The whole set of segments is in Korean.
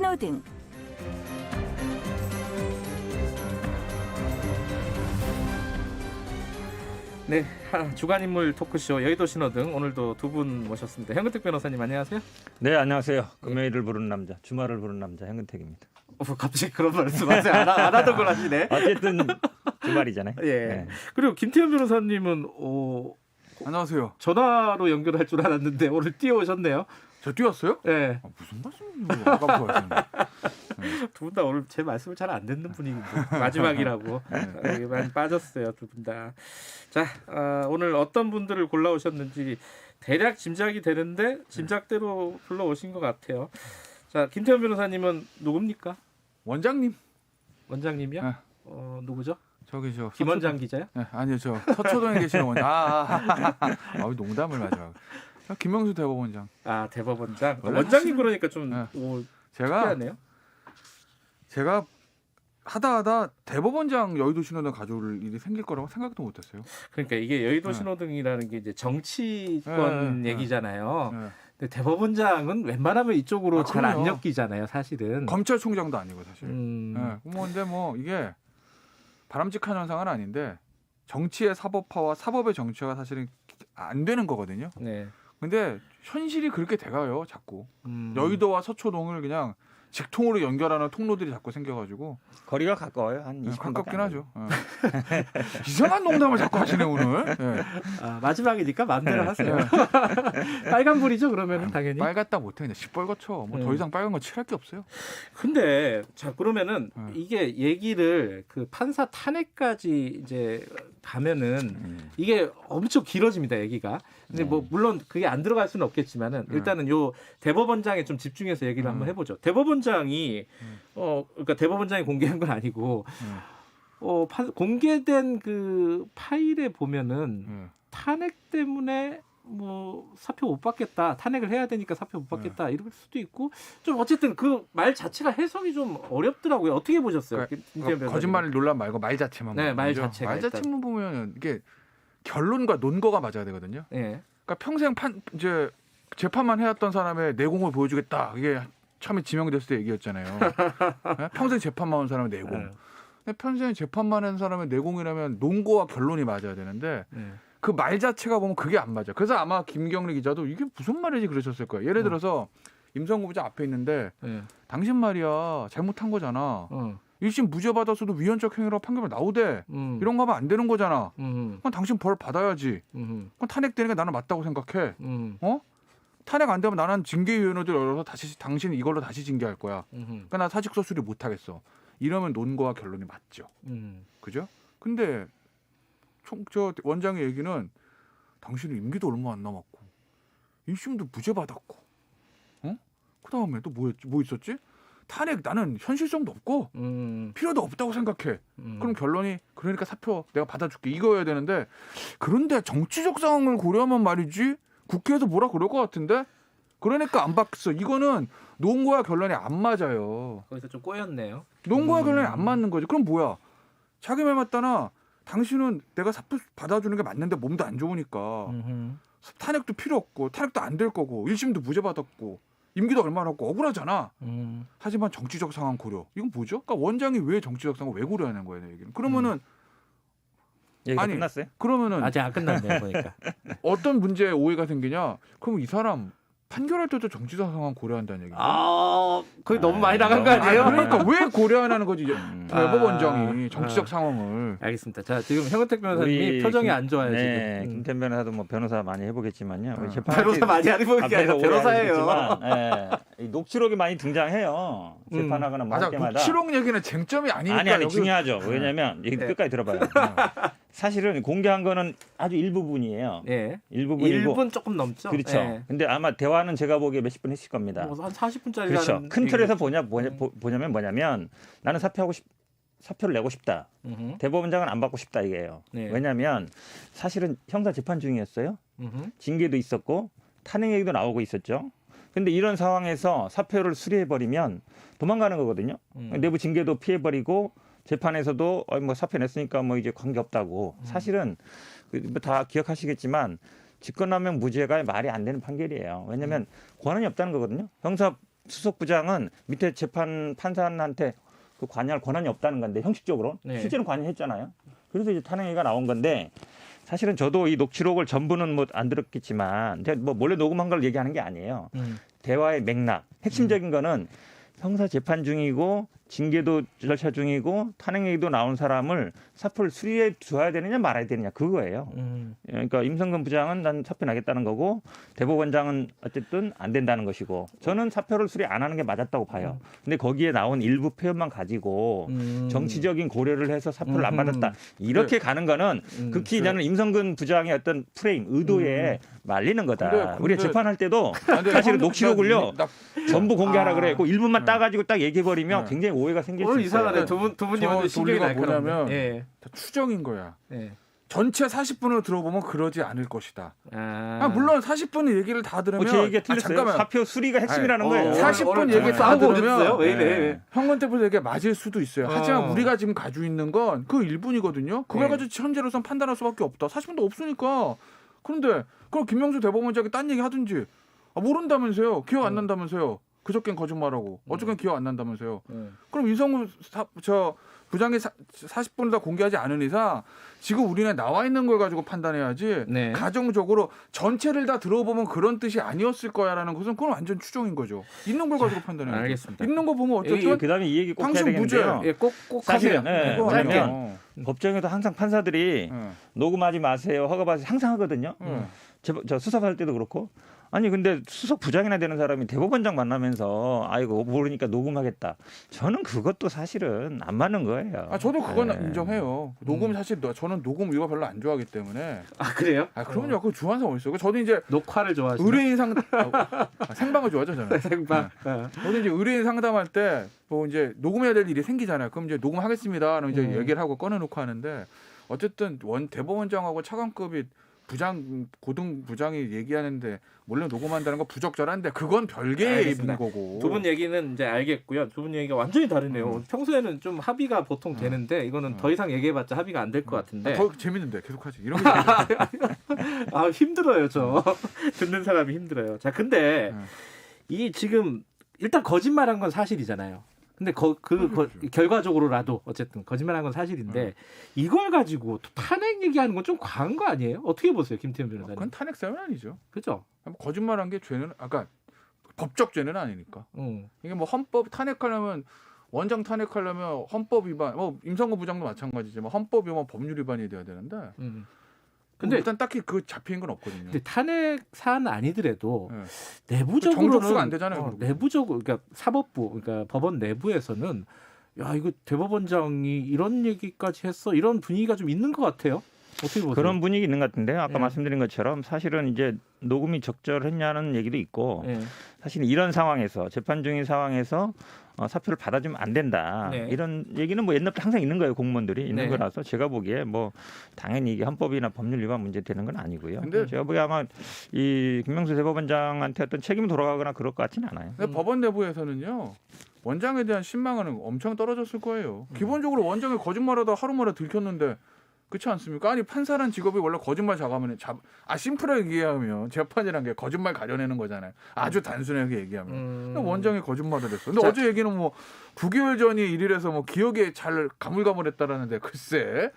신호등. 네, 주간인물 토크쇼 여의도 신호등 오늘도 두 분 모셨습니다. 현근택 변호사님 안녕하세요. 네, 안녕하세요. 금요일을 부르는 남자, 주말을 부르는 남자 현근택입니다. 갑자기 그런 말씀하세요. 안 하던 걸 하시네. 어쨌든 주말이잖아요. 예. 네. 그리고 김태현 변호사님은 안녕하세요. 전화로 연결할 줄 알았는데 오늘 뛰어오셨네요. 저 뛰었어요? 네. 무슨 말씀이에요? 아까부터 하시는. 두 분 다 오늘 제 말씀을 잘 안 듣는 분위기인데 마지막이라고 많이 빠졌어요, 두 분 다. 자, 오늘 어떤 분들을 골라오셨는지 대략 짐작이 되는데 짐작대로 불러오신 것 같아요. 자, 김태현 변호사님은 누굽니까? 원장님. 원장님이요? 네. 누구죠? 저기 저 김원장 기자요? 네, 아니요, 저 서초동에 계시는 원장. 농담을 마지막. 김명수 대법원장. 아, 대법원장. 원래 원장님 그러니까 좀 네. 제가 특이하네요. 제가 하다 대법원장 여의도 신호등 가져올 일이 생길 거라고 생각도 못했어요. 그러니까 이게 여의도 네. 신호등이라는 게 이제 정치권 네. 얘기잖아요. 네. 근데 대법원장은 웬만하면 이쪽으로 잘 안 그럼요. 엮이잖아요, 사실은. 검찰총장도 아니고 사실. 네. 근데 뭐 이게 바람직한 현상은 아닌데 정치의 사법화와 사법의 정치화가 사실은 안 되는 거거든요. 네. 근데 현실이 그렇게 돼가요, 자꾸. 음. 여의도와 서초동을 그냥 직통으로 연결하는 통로들이 자꾸 생겨가지고 거리가 가까워요. 한 20분 가깝긴 하죠. 이상한 농담을 자꾸 하시네 오늘. 네. 마지막이니까 마음대로 하세요. 빨간불이죠, 그러면 당연히. 빨갛다 못해 그냥 시뻘겋죠. 뭐 더 이상 빨간 거 칠할 게 없어요. 근데 자 그러면은 이게 얘기를 그 판사 탄핵까지 이제 가면은 이게 엄청 길어집니다, 얘기가. 근데 뭐 물론 그게 안 들어갈 수는 없겠지만은 일단은 요 대법원장에 좀 집중해서 얘기를 한번 해보죠. 대법원장이 그러니까 대법원장이 공개한 건 아니고 공개된 그 파일에 보면은 탄핵 때문에 뭐 사표 못 받겠다, 탄핵을 해야 되니까 사표 못 받겠다 이럴 수도 있고 좀 어쨌든 그 말 자체가 해석이 좀 어렵더라고요. 어떻게 보셨어요? 그러니까 거짓말 논란 말고 말 자체만. 네, 말 보죠. 자체가 말 자체만 보면 이게 결론과 논거가 맞아야 되거든요. 네. 그러니까 평생 이제 재판만 해왔던 사람의 내공을 보여주겠다. 이게 처음에 지명됐을 때 얘기였잖아요. 네? 평생 재판만 한 사람의 내공. 네. 근데 평생 재판만 한 사람의 내공이라면 논거와 결론이 맞아야 되는데 그 말 자체가 보면 그게 안 맞아. 그래서 아마 김경래 기자도 이게 무슨 말이지 그러셨을 거예요. 예를 들어서 임성구 부장 앞에 있는데 당신 말이야 잘못한 거잖아. 1심 무죄 받았어도 위헌적 행위라고 판결이 나오대. 이런 거 하면 안 되는 거잖아. 그럼 당신 벌 받아야지. 그럼 탄핵되는 게 나는 맞다고 생각해. 탄핵 안 되면 나는 징계위원회들 열어서 다시 당신 이걸로 다시 징계할 거야. 그러니까 나 사직서 수리 못 하겠어. 이러면 논거와 결론이 맞죠. 그죠? 근데 저 원장의 얘기는 당신은 임기도 얼마 안 남았고 1심도 무죄 받았고 그다음에 또 뭐 있었지? 탄핵 나는 현실성도 없고 필요도 없다고 생각해. 그럼 결론이 그러니까 사표 내가 받아줄게 이거여야 되는데 그런데 정치적 상황을 고려하면 말이지 국회에서 뭐라 그럴 것 같은데 그러니까 안 받겠어. 이거는 논거와 결론이 안 맞아요. 거기서 좀 꼬였네요. 논거와 결론이 안 맞는 거지. 그럼 뭐야? 자기 말 맞다나 당신은 내가 사표 받아주는 게 맞는데 몸도 안 좋으니까 탄핵도 필요 없고 탄핵도 안 될 거고 1심도 무죄 받았고 임기도 얼마 남았고 억울하잖아. 하지만 정치적 상황 고려. 이건 뭐죠? 그러니까 원장이 왜 정치적 상황을 왜 고려하는 거예요, 내 얘기는. 그러면은 얘기가 끝났어요? 그러면은 아직 안 끝났네요, 보니까. 어떤 문제에 오해가 생기냐? 그럼 이 사람 판결할 때도 정치적 상황 고려한다는 얘기죠. 거의 너무 많이 나간 거 아니에요? 그러니까 왜 고려하냐는 거지. 대법원장이 정치적 상황을. 알겠습니다. 자, 지금 현근택 변호사님이 표정이 안 좋아요, 네, 지금. 김태현 변호사도 뭐 변호사 많이 해보겠지만요. 변호사 많이 하는 게 아니라 변호사예요. 이 녹취록이 많이 등장해요. 재판하거나 뭐 할 맞아. 때마다. 녹취록 얘기는 쟁점이 아니니까. 아니 중요하죠. 왜냐하면 얘기 끝까지 들어봐요. 사실은 공개한 거는 아주 일부분이에요. 예. 일부분이고 1분 조금 넘죠. 그렇죠. 예. 근데 아마 대화는 제가 보기에 몇십 분 했을 겁니다. 한 40분짜리 그렇죠. 큰 틀에서 보냐면 뭐냐면 나는 사표를 내고 싶다. 대법원장은 안 받고 싶다 이게요. 네. 왜냐하면 사실은 형사 재판 중이었어요. 징계도 있었고 탄핵 얘기도 나오고 있었죠. 근데 이런 상황에서 사표를 수리해버리면 도망가는 거거든요. 내부 징계도 피해버리고 재판에서도 뭐 사표 냈으니까 뭐 이제 관계 없다고. 사실은 다 기억하시겠지만 직권남용 무죄가 말이 안 되는 판결이에요. 왜냐하면 권한이 없다는 거거든요. 형사 수석 부장은 밑에 재판 판사한테 그 관여할 권한이 없다는 건데 형식적으로 네. 실제로 관여했잖아요. 그래서 이제 탄핵이 나온 건데 사실은 저도 이 녹취록을 전부는 뭐 안 들었겠지만 제가 뭐 몰래 녹음한 걸 얘기하는 게 아니에요. 대화의 맥락, 핵심적인 거는 형사 재판 중이고 징계도 절차 중이고 탄핵 얘기도 나온 사람을 사표를 수리해 줘야 되느냐 말아야 되느냐 그거예요. 그러니까 임성근 부장은 난 사표 나겠다는 거고 대법원장은 어쨌든 안 된다는 것이고 저는 사표를 수리 안 하는 게 맞았다고 봐요. 근데 거기에 나온 일부 표현만 가지고 정치적인 고려를 해서 사표를 안 받았다 이렇게 가는 거는 극히 저는 임성근 부장의 어떤 프레임 의도에 말리는 거다. 근데 우리 재판할 때도 근데 사실은 녹취록을요 전부 공개하라 아. 그래. 그 일부만 따가지고 딱 얘기해버리면 네. 굉장히 오해가 생길 수 오늘 있어요. 이상하네. 두 분님은 신경이 논리가 뭐냐면 날카롭네. 예. 다 추정인 거야. 예. 전체 40분을 들어보면 그러지 않을 것이다. 아, 물론 40분 얘기를 다 들으면 제 얘기가 틀렸어요. 잠깐만. 사표 수리가 핵심이라는 거예요. 40분 얘기 다 싸우고 들으면 오셨어요? 왜 이래? 형건태포 얘기 맞을 수도 있어요. 하지만 어. 우리가 지금 가지고 있는 건 그 일분이거든요. 그걸 네. 가지고 현재로선 판단할 수밖에 없다. 40분도 없으니까. 그런데 그럼 김명수 대법원장이 딴 얘기 하든지 모른다면서요. 기억 안 난다면서요. 그저께는 거짓말하고 어저께는 기억 안 난다면서요. 그럼 이성우 부장이 40분을 다 공개하지 않은 이상 지금 우리는 나와 있는 걸 가지고 판단해야지 네. 가정적으로 전체를 다 들어보면 그런 뜻이 아니었을 거야라는 것은 그건 완전 추정인 거죠. 있는 걸 가지고 판단해야죠. 알겠습니다. 있는 거 보면 어쨌든 그다음에 이 얘기 꼭 해야 당신 무죄. 되겠는데요. 예, 꼭 사실은 하세요. 예, 그거 짧게. 왜냐면 법정에도 항상 판사들이 녹음하지 마세요, 허가받으세요 항상 하거든요. 저 수사할 때도 그렇고. 아니 근데 수석 부장이나 되는 사람이 대법원장 만나면서 아이고 모르니까 녹음하겠다. 저는 그것도 사실은 안 맞는 거예요. 저도 그건 네. 인정해요. 녹음 사실 저는 녹음 이거 별로 안 좋아하기 때문에. 아 그래요? 그럼요. 그거 좋아하는 사람 어딨어요. 저도 이제 녹화를 좋아하시나요? 의뢰인 생방을 좋아하죠 저는. 생방. 저도 이제 의뢰인 상담할 때 뭐 이제 녹음해야 될 일이 생기잖아요. 그럼 이제 녹음하겠습니다. 그럼 이제 얘기를 하고 꺼내놓고 하는데 어쨌든 대법원장하고 차관급이 고등 부장이 얘기하는데 몰래 녹음한다는 거 부적절한데 그건 별개의 알겠습니다. 거고. 두 분 얘기는 이제 알겠고요. 두 분 얘기가 완전히 다르네요. 평소에는 좀 합의가 보통 되는데 이거는 더 이상 얘기해봤자 합의가 안 될 것 같은데. 더 재밌는데 계속하지. 이런 게 아 힘들어요 저. 듣는 사람이 힘들어요. 자 근데 이 지금 일단 거짓말한 건 사실이잖아요. 근데 결과적으로라도 어쨌든 거짓말한 건 사실인데 이걸 가지고 또 탄핵 얘기하는 건 좀 과한 거 아니에요? 어떻게 보세요, 김태현 변호사님? 그건 탄핵 사유는 아니죠. 그죠? 거짓말한 게 죄는 아까 법적 죄는 아니니까. 이게 뭐 헌법 탄핵하려면 원장 탄핵하려면 헌법 위반, 뭐 임성근 부장도 마찬가지지만 헌법 위반, 법률 위반이 돼야 되는데. 근데 일단 딱히 그 잡히는 건 없거든요. 근데 탄핵 사안 아니더라도 네. 내부적으로는 정족수가 안 되잖아요. 내부적으로 그러니까 사법부, 그러니까 법원 내부에서는 야 이거 대법원장이 이런 얘기까지 했어 이런 분위기가 좀 있는 것 같아요. 어떻게 보세요? 그런 분위기 있는 것 같은데요. 아까 말씀드린 것처럼 사실은 이제 녹음이 적절했냐는 얘기도 있고 사실 이런 상황에서 재판 중인 상황에서 사표를 받아주면 안 된다. 이런 얘기는 뭐 옛날부터 항상 있는 거예요. 공무원들이 있는 거라서 제가 보기에 뭐 당연히 이게 헌법이나 법률 위반 문제 되는 건 아니고요. 근데 제가 보기에 아마 이 김명수 대법원장한테 어떤 책임이 돌아가거나 그럴 것 같지는 않아요. 근데 법원 내부에서는요. 원장에 대한 신망은 엄청 떨어졌을 거예요. 기본적으로 원장이 거짓말하다 하루 만에 들켰는데 그렇지 않습니까? 아니 판사란 직업이 원래 거짓말 작업하면 심플하게 얘기하면 재판이란 게 거짓말 가려내는 거잖아요. 아주 단순하게 얘기하면 원장이 거짓말을 했어. 근데 어제 얘기는 뭐 9개월 전이 일이라서 뭐 기억에 잘 가물가물했다라는데 글쎄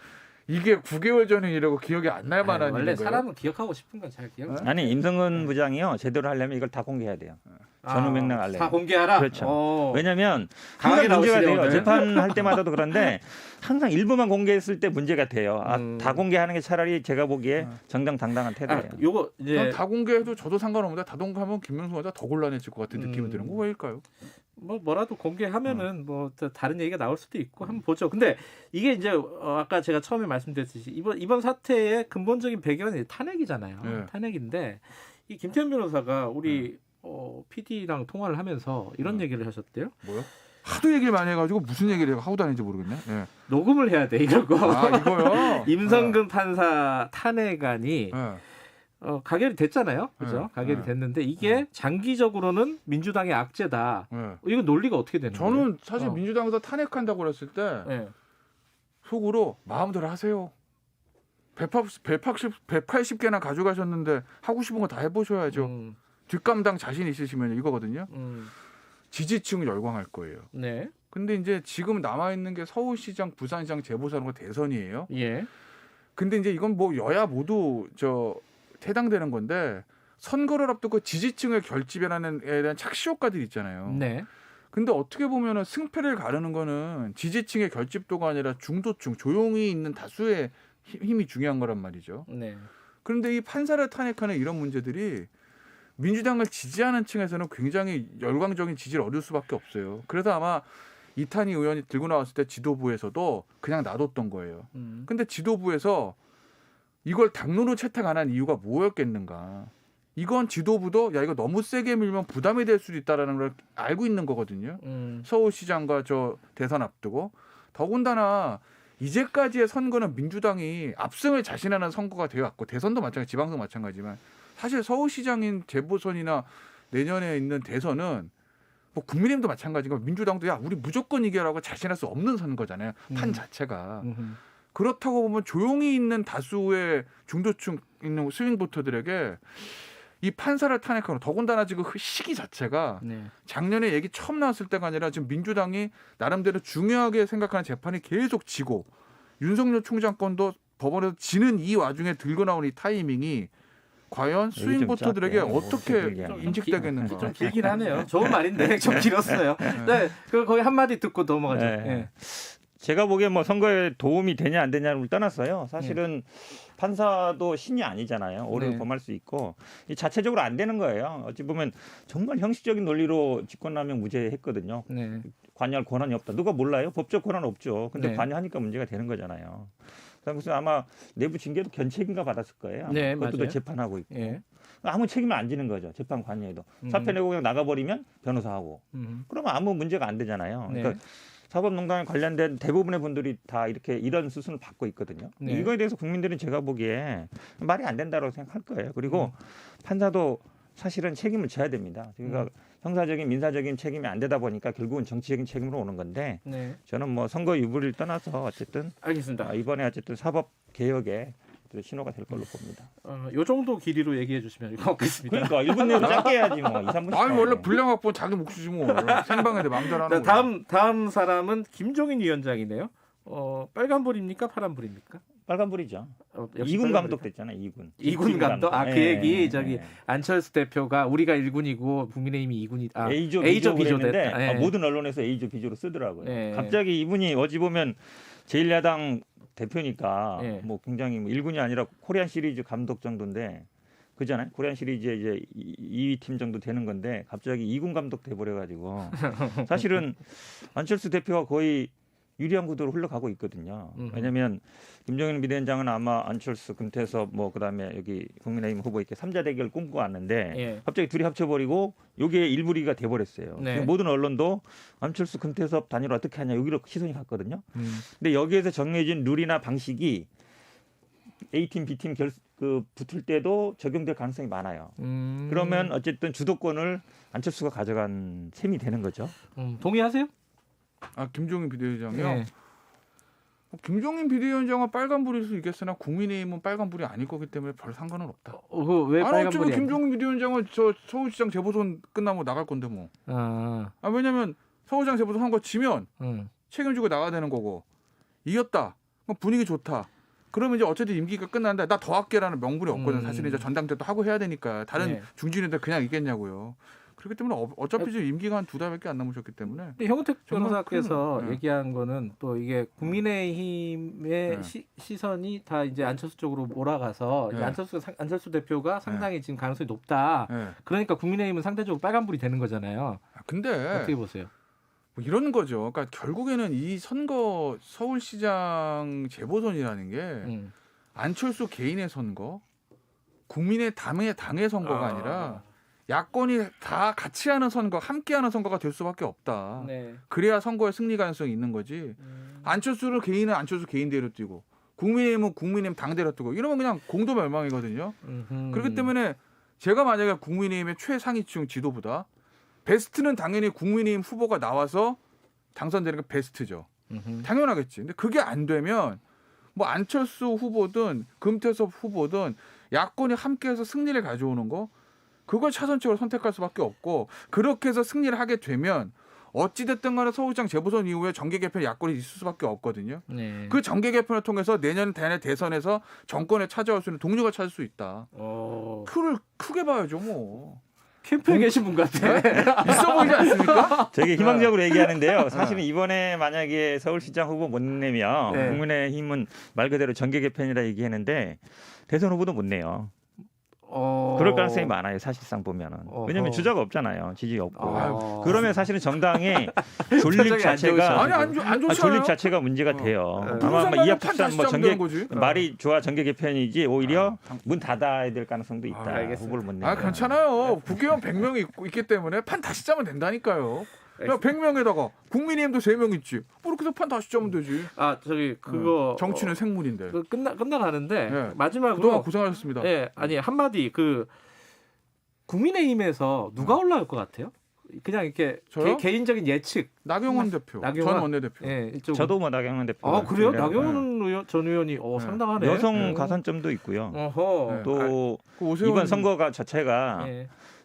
이게 9개월 전이라고 기억이 안 날 만한 원래 일인가요? 사람은 기억하고 싶은 건 잘 기억. 아니 임성근 부장이요 제대로 하려면 이걸 다 공개해야 돼요. 전후 맥락 알래요. 다 공개하라. 그렇죠. 왜냐하면 강하게 항상 문제가 나오시네요, 돼요. 오늘. 재판할 때마다도 그런데 항상 일부만 공개했을 때 문제가 돼요. 다 공개하는 게 차라리 제가 보기에 정정당당한 태도예요. 요거 이제 다 공개해도 저도 상관없는데 다 공개하면 김명수 원장 더 곤란해질 것 같은 느낌이 드는 거 왜일까요? 뭐라도 공개하면은 뭐 다른 얘기가 나올 수도 있고 한번 보죠. 근데 이게 이제 아까 제가 처음에 말씀드렸듯이 이번 사태의 근본적인 배경은 탄핵이잖아요. 탄핵인데 이 김태현 변호사가 우리 PD랑 통화를 하면서 이런 얘기를 하셨대요. 뭐요? 하도 얘기를 많이 해가지고 무슨 얘기를 하고 다니는지 모르겠네. 녹음을 해야 돼 이러고. 이거요? 임성근 판사 탄핵안이 가결이 됐잖아요. 그죠? 가결이 됐는데 이게 장기적으로는 민주당의 악재다. 이건 논리가 어떻게 되는 거예요? 저는 사실 민주당에서 탄핵한다고 그랬을 때 속으로 마음대로 하세요. 180개나 가져가셨는데 하고 싶은 거 다 해보셔야죠. 뒷감당 자신 있으시면 이거거든요. 지지층은 열광할 거예요. 네. 근데 이제 지금 남아 있는 게 서울시장, 부산시장, 재보선거 대선이에요. 예. 근데 이제 이건 뭐 여야 모두 해당되는 건데 선거를 앞두고 지지층의 결집이라는 에 대한 착시 효과들이 있잖아요. 네. 근데 어떻게 보면은 승패를 가르는 거는 지지층의 결집도가 아니라 중도층, 조용히 있는 다수의 힘이 중요한 거란 말이죠. 네. 그런데 이 판사를 탄핵하는 이런 문제들이 민주당을 지지하는 층에서는 굉장히 열광적인 지지를 얻을 수밖에 없어요. 그래서 아마 이탄희 의원이 들고 나왔을 때 지도부에서도 그냥 놔뒀던 거예요. 근데 지도부에서 이걸 당론으로 채택 안 한 이유가 뭐였겠는가. 이건 지도부도 야 이거 너무 세게 밀면 부담이 될 수도 있다라는 걸 알고 있는 거거든요. 서울시장과 대선 앞두고. 더군다나 이제까지의 선거는 민주당이 압승을 자신하는 선거가 되어왔고 대선도 마찬가지, 지방도 마찬가지지만 사실 서울시장인 재보선이나 내년에 있는 대선은 뭐 국민의힘도 마찬가지고 민주당도 야 우리 무조건 이겨라고 자신할 수 없는 선거잖아요. 판 자체가. 그렇다고 보면 조용히 있는 다수의 중도층 있는 스윙 보터들에게 이 판사를 탄핵하는 더군다나 지금 그 시기 자체가 네. 작년에 얘기 처음 나왔을 때가 아니라 지금 민주당이 나름대로 중요하게 생각하는 재판이 계속 지고 윤석열 총장 건도 법원에서 지는 이 와중에 들고 나온 이 타이밍이 과연 스윙 보터들에게 어떻게 인식되겠는가. 좀 길긴 하네요. 좋은 말인데 좀 길었어요. 네, 그 거기 한마디 듣고 넘어가죠. 네. 네. 제가 보기엔 뭐 선거에 도움이 되냐 안 되냐를 떠났어요. 사실은 판사도 신이 아니잖아요. 오류를 범할 수 있고 이 자체적으로 안 되는 거예요. 어찌 보면 정말 형식적인 논리로 직권남용 무죄했거든요. 네. 관여할 권한이 없다. 누가 몰라요? 법적 권한 없죠. 근데 네. 관여하니까 문제가 되는 거잖아요. 그래서 아마 내부 징계도 견책인가 받았을 거예요. 네, 그것도 맞아요. 재판하고 있고. 예. 아무 책임을 안 지는 거죠. 재판 관여에도. 사표 내고 그냥 나가버리면 변호사하고. 그러면 아무 문제가 안 되잖아요. 네. 그러니까 사법농단에 관련된 대부분의 분들이 다 이런 수순을 받고 있거든요. 네. 이거에 대해서 국민들은 제가 보기에 말이 안 된다고 생각할 거예요. 그리고 판사도 사실은 책임을 져야 됩니다. 그러니까 형사적인 민사적인 책임이 안 되다 보니까 결국은 정치적인 책임으로 오는 건데 네. 저는 뭐 선거 유불리를 떠나서 어쨌든 알겠습니다. 이번에 어쨌든 사법 개혁에 신호가 될 걸로 봅니다. 요 정도 길이로 얘기해 주시면 고맙겠습니다. 그러니까 1분 내로 짧게 해야지 뭐 2, 3분. 아니 원래 분량 확보는 자기 몫이지 뭐. 생방에 마음대로 하는 거. 다음 사람은 김종인 위원장이네요. 빨간불입니까? 파란불입니까? 빨간불이죠. 역시 2군 빨간불이다. 감독 됐잖아요. 2군. 2군 감독. 그 얘기 저기 네. 안철수 대표가 우리가 1군이고 국민의힘이 2군이다. A조 B조 됐는데 됐다. 모든 언론에서 A조 B조로 쓰더라고요. 네. 갑자기 이분이 어찌 보면 제1야당 대표니까 네. 뭐 굉장히 1군이 아니라 코리안 시리즈 감독 정도인데 그잖아요. 코리안 시리즈에 이제 2위 팀 정도 되는 건데 갑자기 2군 감독 돼 버려 가지고 사실은 안철수 대표가 거의 유리한 구도로 흘러가고 있거든요. 왜냐하면 김종인 비대위원장은 아마 안철수, 금태섭 뭐 그다음에 여기 국민의힘 후보 이렇게 3자 대결 꿈꿔 왔는데 예. 갑자기 둘이 합쳐버리고 이게 일부리가 돼버렸어요. 네. 모든 언론도 안철수, 금태섭 단일화 어떻게 하냐 여기로 시선이 갔거든요. 근데 여기에서 정해진 룰이나 방식이 A팀, B팀 붙을 때도 적용될 가능성이 많아요. 그러면 어쨌든 주도권을 안철수가 가져간 셈이 되는 거죠. 동의하세요? 김종인 비대위원장이요. 네. 김종인 비대위원장은 빨간불일 수 있겠으나 국민의힘은 빨간불이 아닐 거기 때문에 별 상관은 없다. 왜 아니 빨간불이? 어쩌면 김종인 비대위원장은 서울시장 재보선 끝나면 나갈 건데 뭐. 왜냐면 서울시장 재보선 한 거 지면 책임지고 나가야 되는 거고 이겼다. 그럼 분위기 좋다. 그러면 이제 어쨌든 임기가 끝났는데 나 더 할게라는 명분이 없거든요. 사실은 이제 전당대도 하고 해야 되니까 다른 중진인들 그냥 있겠냐고요. 그렇기 때문에 어차피 지금 임기가 한 2달밖에 안 남으셨기 때문에. 형우택 변호사께서 네. 얘기한 거는 또 이게 국민의힘의 시선이 다 이제 안철수 쪽으로 몰아가서 이제 안철수 대표가 상당히 지금 가능성이 높다. 그러니까 국민의힘은 상대적으로 빨간불이 되는 거잖아요. 근데 어떻게 보세요? 뭐 이런 거죠. 그러니까 결국에는 이 선거 서울시장 재보선이라는 게 안철수 개인의 선거, 국민의 당의 선거가 아니라 야권이 다 같이 하는 선거, 함께하는 선거가 될 수밖에 없다. 네. 그래야 선거에 승리 가능성이 있는 거지. 안철수를 개인은 안철수 개인대로 뛰고 국민의힘은 국민의힘 당대로 뛰고 이러면 그냥 공도 멸망이거든요. 그렇기 때문에 제가 만약에 국민의힘의 최상위층 지도부다. 베스트는 당연히 국민의힘 후보가 나와서 당선되는 게 베스트죠. 당연하겠지. 근데 그게 안 되면 뭐 안철수 후보든 금태섭 후보든 야권이 함께해서 승리를 가져오는 거 그걸 차선책으로 선택할 수밖에 없고 그렇게 해서 승리를 하게 되면 어찌됐든 간에 서울시장 재보선 이후에 정계 개편 야권이 있을 수밖에 없거든요. 네. 그 정계 개편을 통해서 내년 대선에서 정권에 찾아올 수 있는 동력을 찾을 수 있다. 표를 크게 봐야죠 뭐. 캠프에 계신 분 같아. 있어 보이지 않습니까? 되게 희망적으로 얘기하는데요. 사실은 이번에 만약에 서울시장 후보 못 내면 네. 국민의힘은 말 그대로 정계 개편이라 얘기했는데 대선 후보도 못 내요. 그럴 가능성이 많아요. 사실상 보면은. 왜냐하면 주자가 없잖아요. 지지가 없고. 그러면 사실은 정당의 존립 자체가 안 좋잖아요. 존립 자체가 문제가 돼요. 아마 이합집산 뭐 정계 말이 좋아 정계 개편이지 오히려 문 닫아야 될 가능성도 있다. 후보를 못 내면. 괜찮아요. 국회의원 100명이 있기 때문에 판 다시 짜면 된다니까요. 야 100명에다가 국민의힘도 3명 있지. 뭐 이렇게 해서 판 다시 짜면 되지. 저기 그거 정치는 생물인데. 끝나가는데 네. 마지막으로 그동안 고생하셨습니다. 예, 아니 한마디 국민의힘에서 누가 올라올 것 같아요? 그냥 이렇게 저요? 개인적인 예측. 나경원 대표, 전 원내대표. 예, 이쪽. 저도 뭐 나경원 대표. 그래요? 나경원 전 의원이 상당하네. 여성 가산점도 있고요. 어허. 또 오세훈... 이번 선거가 자체가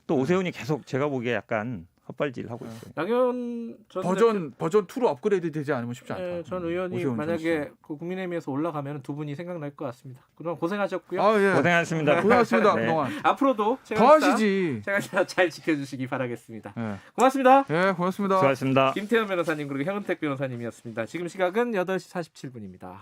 또 오세훈이 계속 제가 보기에 약간 헛발질 하고 있어요. 나경원 전 버전 2로 업그레이드 되지 않으면 쉽지 않다. 전 의원이 만약에 그 국민의힘에서 올라가면 두 분이 생각날 것 같습니다. 그동안 고생하셨고요. 예. 고생하셨습니다. 고생하셨습니다. 네. 그동안. 앞으로도 더 하시지. 제가 잘 지켜주시기 바라겠습니다. 고맙습니다. 고맙습니다. 수고하셨습니다. 김태현 변호사님 그리고 현은택 변호사님이었습니다. 지금 시각은 8시 47분입니다.